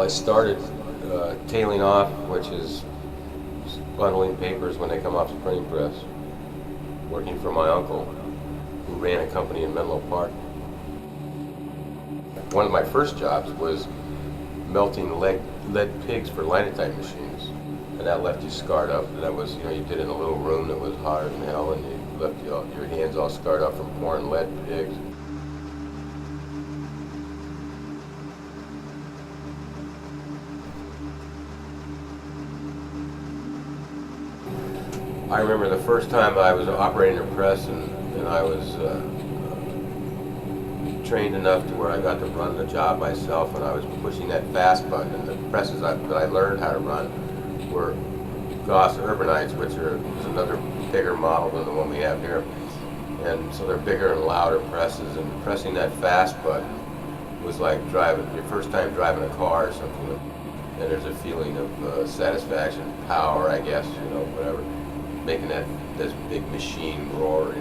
Well, I started tailing off, which is bundling papers when they come off the printing press, working for my uncle, who ran a company in Menlo Park. One of my first jobs was melting lead pigs for linotype machines, and that left you scarred up. And that was, you did it in a little room that was hotter than hell, and you left your hands all scarred up from pouring lead pigs. I remember the first time I was operating a press, and I was trained enough to where I got to run the job myself, and I was pushing that fast button. And the presses that I learned how to run were Gauss Urbanites, which is another bigger model than the one we have here. And so they're bigger and louder presses, and pressing that fast button was like driving your first time driving a car or something. And there's a feeling of satisfaction, power, I guess, whatever, making this big machine roar,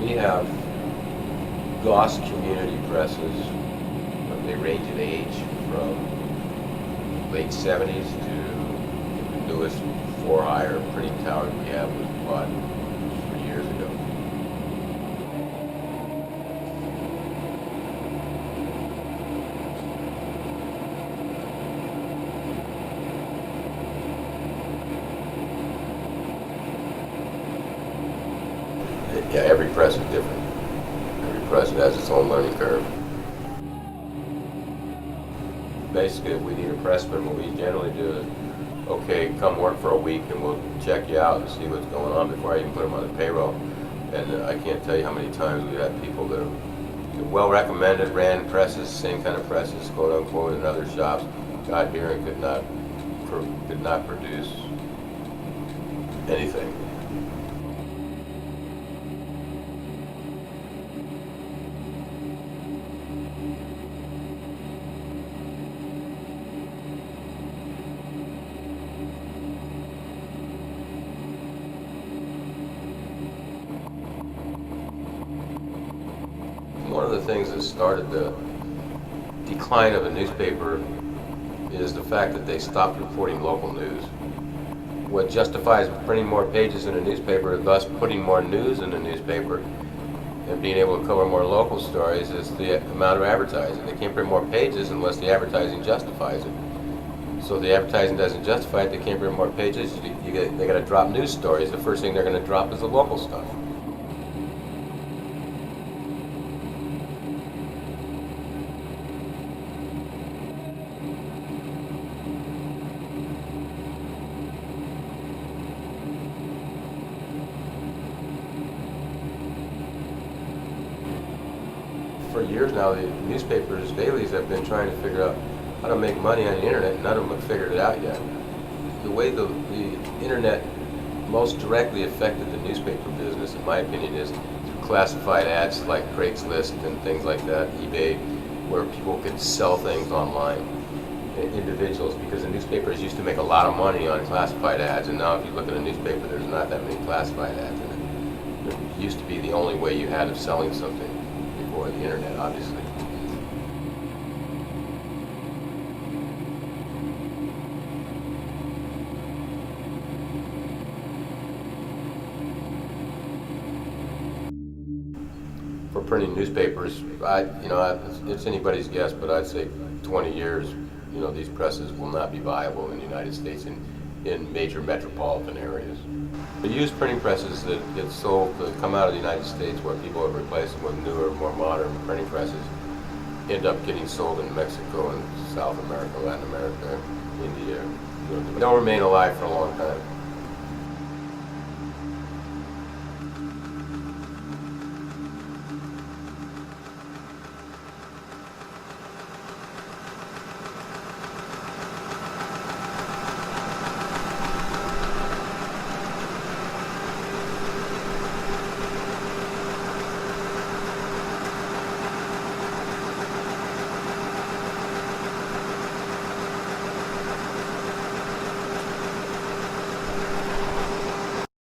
We have Gauss community presses. They range in age from late 70s to the newest 4-higher printing tower we have was bought 3 years ago. Yeah, every press is different. Every press has its own learning curve. Basically, if we need a pressman, what we generally do is, okay, come work for a week and we'll check you out and see what's going on before I even put them on the payroll. And I can't tell you how many times we've had people that are well recommended, ran presses, same kind of presses, quote unquote, in other shops, got here and could not produce anything. One of the things that started the decline of the newspaper is the fact that they stopped reporting local news. What justifies printing more pages in a newspaper, thus putting more news in the newspaper, and being able to cover more local stories, is the amount of advertising. They can't print more pages unless the advertising justifies it. So if the advertising doesn't justify it, they can't print more pages. They got to drop news stories. The first thing they're going to drop is the local stuff. For years now, the newspapers, dailies, have been trying to figure out how to make money on the internet, and none of them have figured it out yet. The way the internet most directly affected the newspaper business, in my opinion, is through classified ads like Craigslist and things like that, eBay, where people could sell things online, individuals, because the newspapers used to make a lot of money on classified ads, and now if you look at a newspaper, there's not that many classified ads in it. It used to be the only way you had of selling something before the internet, obviously. For printing newspapers, it's anybody's guess, but I'd say 20 years, these presses will not be viable in the United States in major metropolitan areas. The used printing presses that get sold, that come out of the United States, where people have replaced them with newer, more modern printing presses, end up getting sold in Mexico and South America, Latin America, India. They don't remain alive for a long time.